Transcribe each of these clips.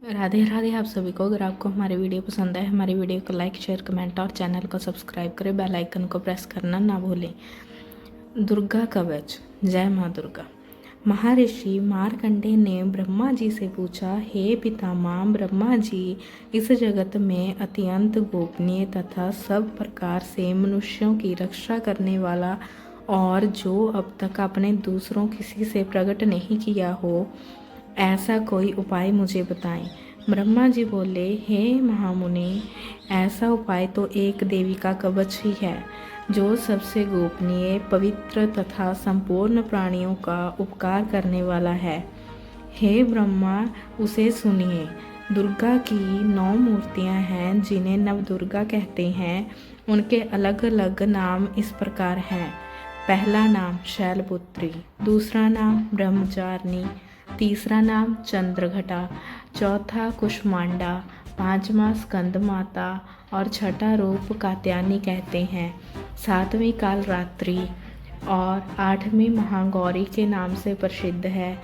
राधे राधे आप सभी को। अगर आपको हमारी वीडियो पसंद आए, हमारी वीडियो को लाइक शेयर कमेंट और चैनल को सब्सक्राइब करें, बेल आइकन को प्रेस करना ना भूलें। दुर्गा कवच। जय माँ दुर्गा। महर्षि मार्कंडेय ने ब्रह्मा जी से पूछा, हे पितामह ब्रह्मा जी, इस जगत में अत्यंत गोपनीय तथा सब प्रकार से मनुष्यों की रक्षा करने वाला और जो अब तक आपने दूसरों किसी से प्रकट नहीं किया हो, ऐसा कोई उपाय मुझे बताएं। ब्रह्मा जी बोले, हे महामुनि, ऐसा उपाय तो एक देवी का कवच ही है जो सबसे गोपनीय, पवित्र तथा संपूर्ण प्राणियों का उपकार करने वाला है। हे ब्रह्मा, उसे सुनिए। दुर्गा की 9 मूर्तियां हैं जिन्हें नवदुर्गा कहते हैं। उनके अलग अलग नाम इस प्रकार हैं। पहला नाम शैलपुत्री, दूसरा नाम ब्रह्मचारिणी, तीसरा नाम चंद्रघटा, चौथा कुष्मांडा, पांचवा स्कंद माता और छठा रूप कात्यायनी कहते हैं। सातवीं कालरात्रि और आठवीं महागौरी के नाम से प्रसिद्ध है।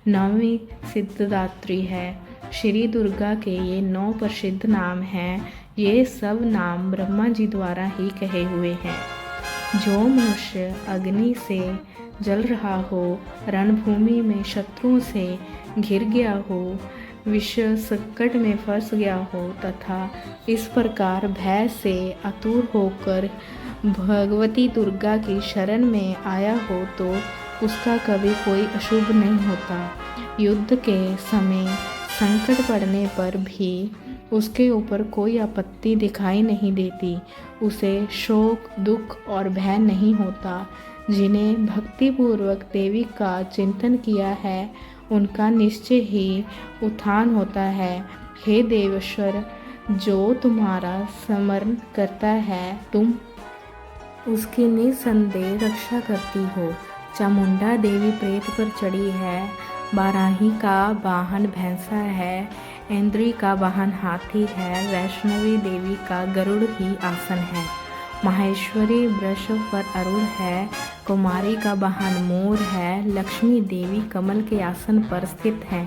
नौवीं सिद्धदात्री है। श्री दुर्गा के ये 9 प्रसिद्ध नाम हैं। ये सब नाम ब्रह्मा जी द्वारा ही कहे हुए हैं। जो मनुष्य अग्नि से जल रहा हो, रणभूमि में शत्रुओं से घिर गया हो, विषय संकट में फंस गया हो तथा इस प्रकार भय से आतुर होकर भगवती दुर्गा की शरण में आया हो तो उसका कभी कोई अशुभ नहीं होता। युद्ध के समय संकट पड़ने पर भी उसके ऊपर कोई आपत्ति दिखाई नहीं देती। उसे शोक, दुख और भय नहीं होता। जिन्हें भक्तिपूर्वक देवी का चिंतन किया है, उनका निश्चय ही उत्थान होता है। हे देवेश्वर, जो तुम्हारा स्मरण करता है, तुम उसकी निसंदेह रक्षा करती हो। चामुंडा देवी प्रेत पर चढ़ी है। बाराही का वाहन भैंसा है। इंद्री का वाहन हाथी है। वैष्णवी देवी का गरुड़ ही आसन है। माहेश्वरी वृषभ पर आरूढ़ है। कुमारी का वाहन मोर है। लक्ष्मी देवी कमल के आसन पर स्थित हैं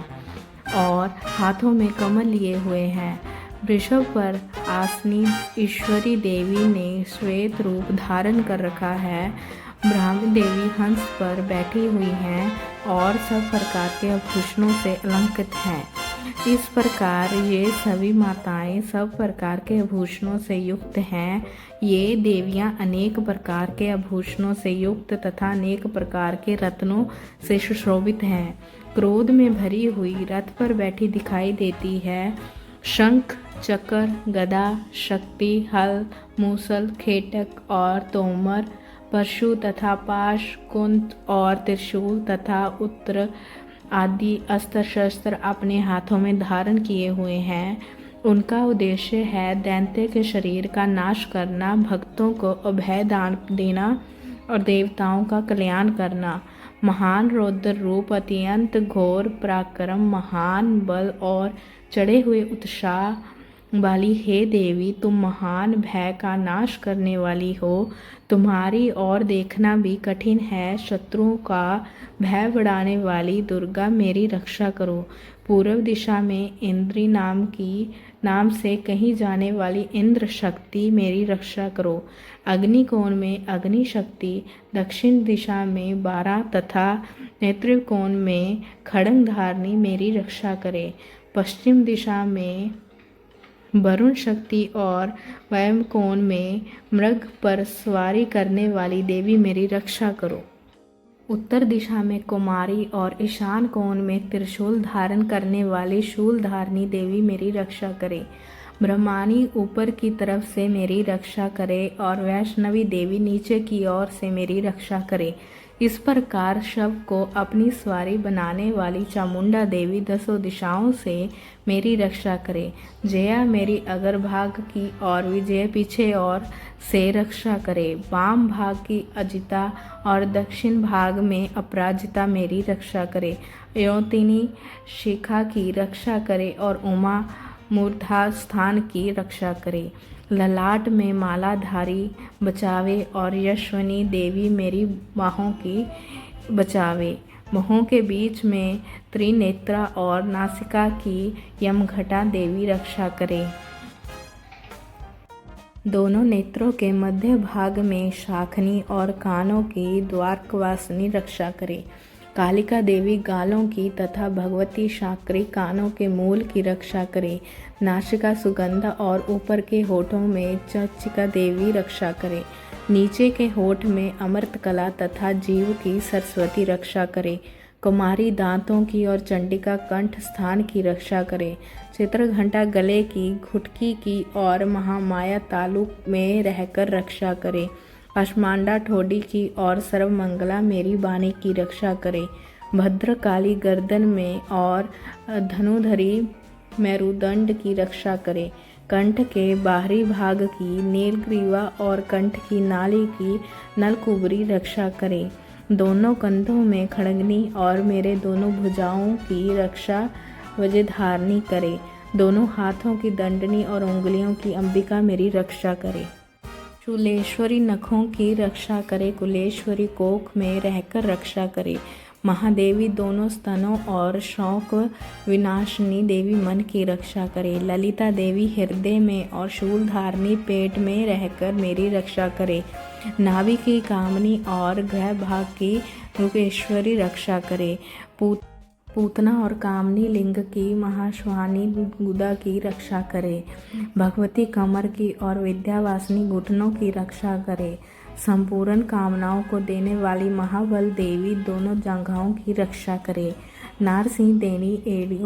और हाथों में कमल लिए हुए हैं। वृषभ पर आसनी ईश्वरी देवी ने श्वेत रूप धारण कर रखा है। ब्राह्मी देवी हंस पर बैठी हुई हैं और सब प्रकार के आभूषणों से अलंकृत हैं। इस प्रकार ये सभी माताएं सब प्रकार के आभूषणों से युक्त हैं। ये देवियां अनेक प्रकार के आभूषणों से युक्त तथा अनेक प्रकार के रत्नों से सुशोभित हैं। क्रोध में भरी हुई रथ पर बैठी दिखाई देती है। शंख, चक्र, गदा, शक्ति, हल, मूसल, खेटक और तोमर, परशु तथा पाश, कुंत और त्रिशूल तथा उत्तर आदि अस्त्र शस्त्र अपने हाथों में धारण किए हुए हैं। उनका उद्देश्य है दैत्य के शरीर का नाश करना, भक्तों को अभय दान देना और देवताओं का कल्याण करना। महान रौद्र रूप, अत्यंत घोर पराक्रम, महान बल और चढ़े हुए उत्साह वाली हे देवी, तुम महान भय का नाश करने वाली हो। तुम्हारी ओर देखना भी कठिन है। शत्रुओं का भय बढ़ाने वाली दुर्गा, मेरी रक्षा करो। पूर्व दिशा में इंद्री नाम से कही जाने वाली इंद्र शक्ति, मेरी रक्षा करो। अग्निकोण में अग्नि शक्ति, दक्षिण दिशा में 12 तथा नेत्र कोण में खड्ग धारणी मेरी रक्षा करे। पश्चिम दिशा में वरुण शक्ति और वायव्य कोण में मृग पर सवारी करने वाली देवी मेरी रक्षा करो। उत्तर दिशा में कुमारी और ईशान कोण में त्रिशूल धारण करने वाली शूलधारिणी देवी मेरी रक्षा करे। ब्रह्माणी ऊपर की तरफ से मेरी रक्षा करे और वैष्णवी देवी नीचे की ओर से मेरी रक्षा करे। इस प्रकार शव को अपनी सवारी बनाने वाली चामुंडा देवी 10 दिशाओं से मेरी रक्षा करे। जया मेरी अग्रभाग की और विजय पीछे ओर से रक्षा करे। वाम भाग की अजिता और दक्षिण भाग में अपराजिता मेरी रक्षा करे। योतिनी शिखा की रक्षा करे और उमा मूर्धा स्थान की रक्षा करे। ललाट में मालाधारी बचावे और यशवनी देवी मेरी बाहों की बचावे। मुहों के बीच में त्रिनेत्रा और नासिका की यमघटा देवी रक्षा करे। दोनों नेत्रों के मध्य भाग में शाखनी और कानों की द्वारकवासिनी रक्षा करे। कालिका देवी गालों की तथा भगवती शाकरी कानों के मूल की रक्षा करे। नासिका सुगंधा और ऊपर के होठों में चचिका देवी रक्षा करे। नीचे के होठ में अमृत कला तथा जीव की सरस्वती रक्षा करे। कुमारी दांतों की और चंडिका कंठ स्थान की रक्षा करे। चित्रघंटा गले की, घुटकी की और महामाया तालु में रहकर रक्षा करे। अश्मांडा ठोडी की और सर्वमंगला मेरी बानी की रक्षा करे। भद्रकाली गर्दन में और धनुधरी मेरुदंड की रक्षा करे। कंठ के बाहरी भाग की नीलग्रीवा और कंठ की नाली की नलकुबरी रक्षा करे। दोनों कंधों में खड़गनी और मेरे दोनों भुजाओं की रक्षा वज्रधारणी करे। दोनों हाथों की दंडनी और उंगलियों की अंबिका मेरी रक्षा करे। शूलेश्वरी नखों की रक्षा करे। कुलेश्वरी कोख में रहकर रक्षा करे। महादेवी दोनों स्तनों और शौक विनाशिनी देवी मन की रक्षा करे। ललिता देवी हृदय में और शूलधारणी पेट में रहकर मेरी रक्षा करे। नाभि की कामनी और ग्रह भाग की रुकेश्वरी रक्षा करे। पूतना और कामनी लिंग की महाश्वानी गुदा की रक्षा करे। भगवती कमर की और विद्यावासिनी घुटनों की रक्षा करे। संपूर्ण कामनाओं को देने वाली महाबल देवी दोनों जंघाओं की रक्षा करे। नारसिंह देवी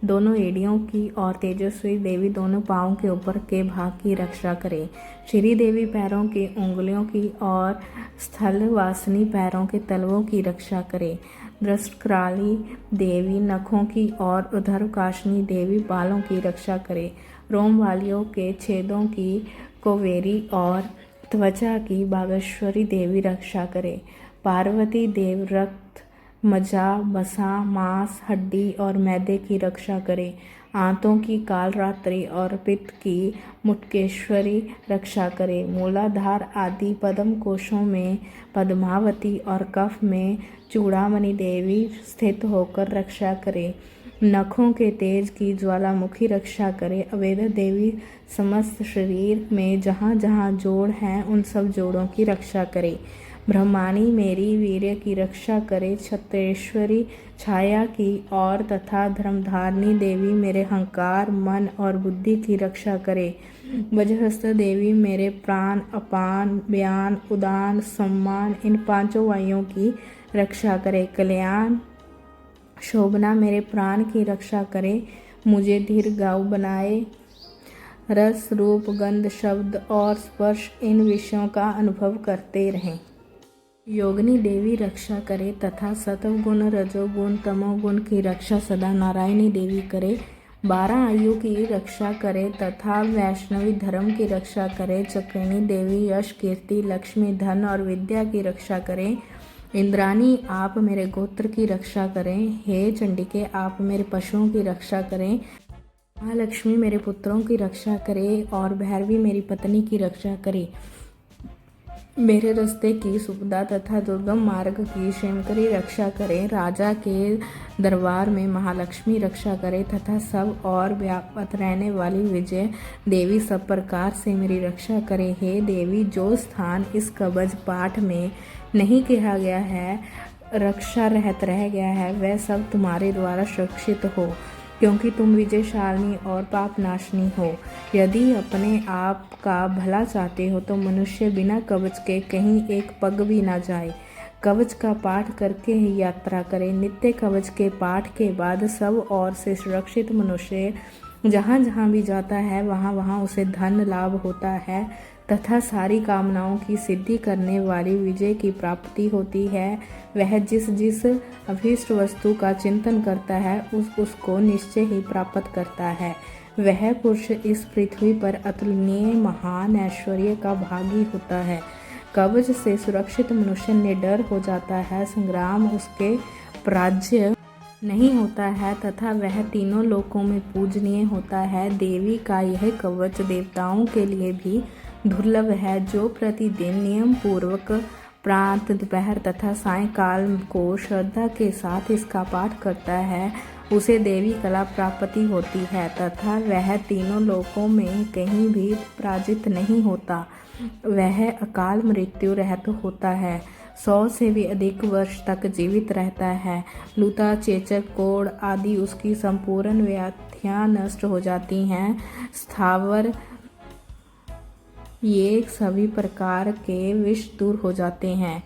दोनों एड़ियों की और तेजस्वी देवी दोनों पाँवों के ऊपर के भाग की रक्षा करे। श्री देवी पैरों की उंगलियों की और स्थलवासिनी पैरों के तलवों की रक्षा करे। दृष्टक्राली देवी नखों की और उधरकाशिनी देवी बालों की रक्षा करे। रोम वालियों के छेदों की कोवेरी और त्वचा की बागेश्वरी देवी रक्षा करे। पार्वती देव रक्त, मज्जा, वसा, मांस, हड्डी और मैदे की रक्षा करे। आंतों की कालरात्रि और पित्त की मुटकेश्वरी रक्षा करे। मूलाधार आदि पद्म कोशों में पद्मावती और कफ में चूड़ामणि देवी स्थित होकर रक्षा करे। नखों के तेज की ज्वालामुखी रक्षा करे। अवेद देवी समस्त शरीर में जहाँ जहाँ जोड़ हैं उन सब जोड़ों की रक्षा करे। ब्रह्माणी मेरी वीर्य की रक्षा करे। छत्रेश्वरी छाया की और तथा धर्मधारिणी देवी मेरे हंकार, मन और बुद्धि की रक्षा करे। वज्रहस्त देवी मेरे प्राण, अपान, व्यान, उदान, सम्मान इन पांचों वायुओं की रक्षा करे। कल्याण शोभना मेरे प्राण की रक्षा करे। मुझे धीर गाऊ बनाए। रस, रूप, गंध, शब्द और स्पर्श इन विषयों का अनुभव करते रहें। योगिनी देवी रक्षा करे तथा सत्वगुण, रजोगुण, तमोगुण की रक्षा सदा नारायणी देवी करे। 12 आयु की रक्षा करे तथा वैष्णवी धर्म की रक्षा करे। चक्रिणी देवी यश, कीर्ति, लक्ष्मी, धन और विद्या की रक्षा करे। इंद्राणी आप मेरे गोत्र की रक्षा करें। हे चंडिके आप मेरे पशुओं की रक्षा करें। महालक्ष्मी मेरे पुत्रों की रक्षा करे और भैरवी मेरी पत्नी की रक्षा करे। मेरे रास्ते की सुविधा तथा दुर्गम मार्ग की क्षेमकरी रक्षा करें। राजा के दरबार में महालक्ष्मी रक्षा करे तथा सब और व्यापत रहने वाली विजय देवी सब प्रकार से मेरी रक्षा करे। हे देवी जो स्थान इस कवच पाठ में नहीं कहा गया है, रक्षा रहत रह गया है, वह सब तुम्हारे द्वारा सुरक्षित हो, क्योंकि तुम विजयशालिनी और पापनाशिनी हो। यदि अपने आप का भला चाहते हो तो मनुष्य बिना कवच के कहीं एक पग भी ना जाए। कवच का पाठ करके ही यात्रा करे। नित्य कवच के पाठ के बाद सब ओर से सुरक्षित मनुष्य जहाँ जहाँ भी जाता है वहाँ वहाँ उसे धन लाभ होता है तथा सारी कामनाओं की सिद्धि करने वाली विजय की प्राप्ति होती है। वह जिस जिस अभीष्ट वस्तु का चिंतन करता है उसको निश्चय ही प्राप्त करता है। वह पुरुष इस पृथ्वी पर अतुलनीय महान ऐश्वर्य का भागी होता है। कवच से सुरक्षित मनुष्य निडर हो जाता है। संग्राम उसके पराजय नहीं होता है तथा वह तीनों लोकों में पूजनीय होता है। देवी का यह कवच देवताओं के लिए भी दुर्लभ है, जो प्रतिदिन नियम पूर्वक प्रातः, दोपहर तथा सायंकाल को श्रद्धा के साथ इसका पाठ करता है, उसे देवी कला प्राप्ति होती है तथा वह तीनों लोकों में कहीं भी पराजित नहीं होता। वह अकाल मृत्यु रहित होता है, 100 से भी अधिक वर्ष तक जीवित रहता है। लूता, चेचक, कोढ़ आदि उसकी संपूर्ण व्याधियां नष्ट हो जाती हैं। स्थावर ये सभी प्रकार के विष दूर हो जाते हैं,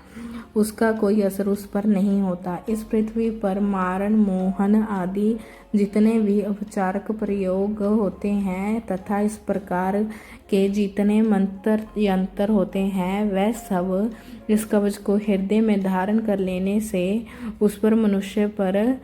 उसका कोई असर उस पर नहीं होता। इस पृथ्वी पर मारण, मोहन आदि जितने भी औपचारिक प्रयोग होते हैं तथा इस प्रकार के जितने मंत्र यंत्र होते हैं, वह सब इस कवच को हृदय में धारण कर लेने से उस पर मनुष्य पर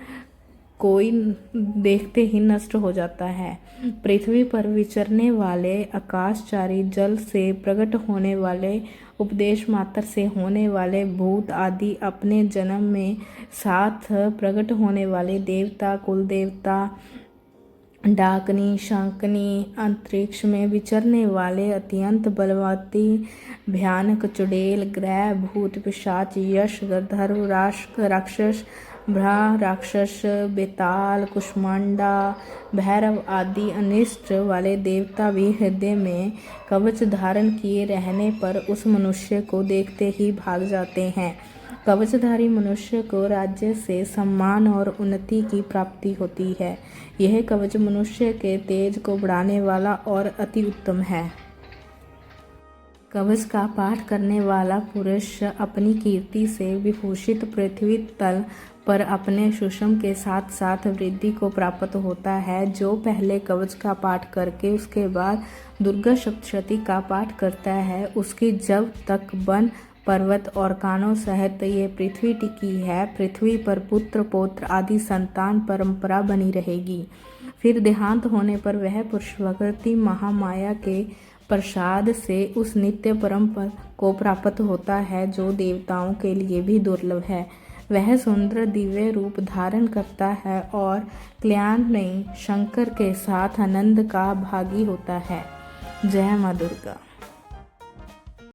कोई देखते ही नष्ट हो जाता है। पृथ्वी पर विचरने वाले आकाशचारी, जल से प्रकट होने वाले, उपदेश मात्र से होने वाले भूत आदि, अपने जन्म में साथ प्रकट होने वाले देवता, कुल देवता, डाकनी, शंकनी, अंतरिक्ष में विचरने वाले अत्यंत बलवती भयानक चुड़ैल, ग्रह, भूत, पिशाच, यक्ष, गंधर्व, राक्षस, ब्रह्म राक्षस, बेताल, कुष्मांडा, भैरव आदि अनिष्ट वाले देवता भी हृदय में कवच धारण किए रहने पर उस मनुष्य को देखते ही भाग जाते हैं। कवचधारी मनुष्य को राज्य से सम्मान और उन्नति की प्राप्ति होती है। यह कवच मनुष्य के तेज को बढ़ाने वाला और अति उत्तम है। कवच का पाठ करने वाला पुरुष अपनी कीर्ति से विभूषित पृथ्वी तल पर अपने सुषम के साथ साथ वृद्धि को प्राप्त होता है। जो पहले कवच का पाठ करके उसके बाद दुर्गा सप्तशती का पाठ करता है, उसकी जब तक वन, पर्वत और कानों सहित ये पृथ्वी टिकी है, पृथ्वी पर पुत्र, पौत्र आदि संतान परंपरा बनी रहेगी। फिर देहांत होने पर वह पुरुष प्रकृति महामाया के प्रसाद से उस नित्य परम पद को प्राप्त होता है, जो देवताओं के लिए भी दुर्लभ है। वह सुंदर दिव्य रूप धारण करता है और कल्याणी शंकर के साथ आनंद का भागी होता है। जय मां दुर्गा।